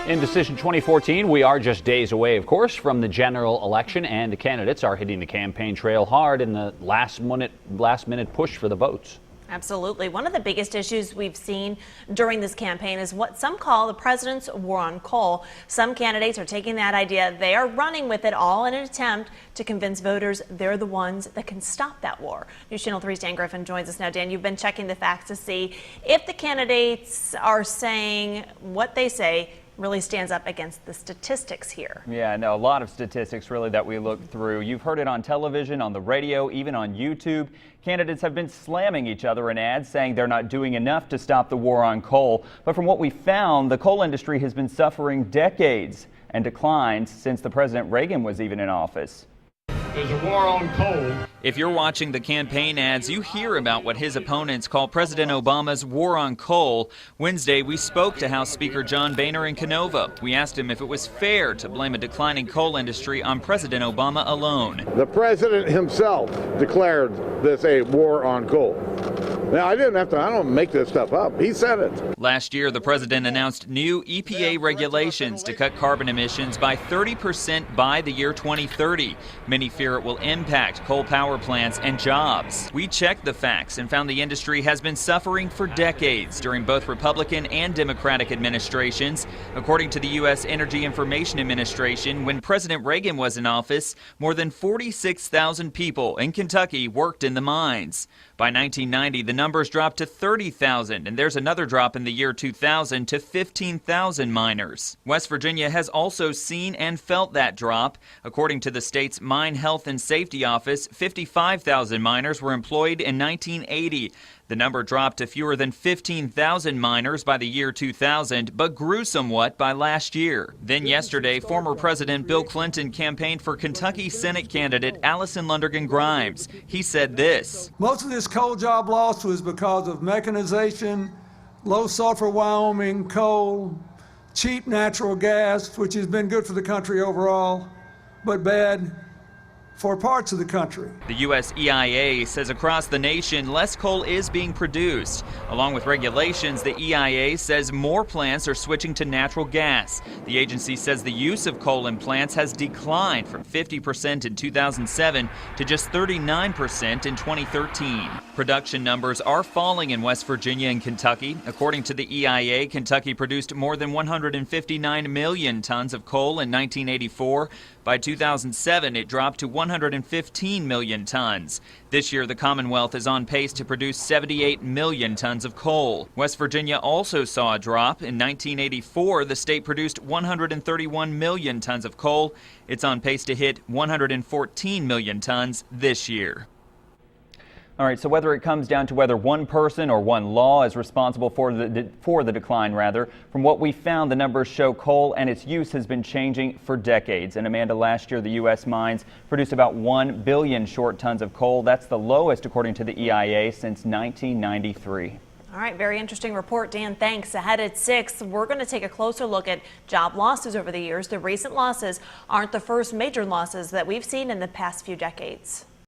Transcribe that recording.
In Decision 2014, we are just days away, of course, from the general election, and the candidates are hitting the campaign trail hard in the last minute push for the votes. Absolutely. One of the biggest issues we've seen during this campaign is what some call the president's war on coal. Some candidates are taking that idea, they are running with it all in an attempt to convince voters they're the ones that can stop that war. News Channel 3's Dan Griffin joins us now. Dan, you've been checking the facts to see if the candidates are saying what they say really stands up against the statistics here. Yeah, no, a lot of statistics really that we look through. You've heard it on television, on the radio, even on YouTube. Candidates have been slamming each other in ads, saying they're not doing enough to stop the war on coal. But from what we found, the coal industry has been suffering decades and declines since the President Reagan was even in office. There's a war on coal. If you're watching the campaign ads, you hear about what his opponents call President Obama's war on coal. Wednesday, we spoke to House Speaker John Boehner in Canova. We asked him if it was fair to blame a declining coal industry on President Obama alone. The president himself declared this a war on coal. Now, I don't make this stuff up. He said it. Last year, the president announced new EPA regulations to cut carbon emissions by 30% by the year 2030. Many fear it will impact coal power plants and jobs. We checked the facts and found the industry has been suffering for decades during both Republican and Democratic administrations. According to the U.S. Energy Information Administration, when President Reagan was in office, more than 46,000 people in Kentucky worked in the mines. By 1990, the numbers dropped to 30,000, and there's another drop in the year 2000 to 15,000 miners. West Virginia has also seen and felt that drop. According to the state's Mine Health and Safety Office, 55,000 miners were employed in 1980. The number dropped to fewer than 15,000 miners by the year 2000, but grew somewhat by last year. Then yesterday, former President Bill Clinton campaigned for Kentucky Senate candidate Allison Lundergan Grimes. He said this: most of this coal job loss was because of mechanization, low sulfur Wyoming coal, cheap natural gas, which has been good for the country overall, but bad for parts of the country. The U.S. EIA says across the nation, less coal is being produced. Along with regulations, the EIA says more plants are switching to natural gas. The agency says the use of coal in plants has declined from 50% in 2007 to just 39% in 2013. Production numbers are falling in West Virginia and Kentucky. According to the EIA, Kentucky produced more than 159 million tons of coal in 1984. By 2007, it dropped to 115 million tons. This year, the Commonwealth is on pace to produce 78 million tons of coal. West Virginia also saw a drop. In 1984, the state produced 131 million tons of coal. It's on pace to hit 114 million tons this year. All right, so whether it comes down to whether one person or one law is responsible for the decline, from what we found, the numbers show coal and its use has been changing for decades. And Amanda, last year the U.S. mines produced about 1 billion short tons of coal. That's the lowest, according to the EIA, since 1993. All right, very interesting report, Dan. Thanks. Ahead at 6, we're going to take a closer look at job losses over the years. The recent losses aren't the first major losses that we've seen in the past few decades.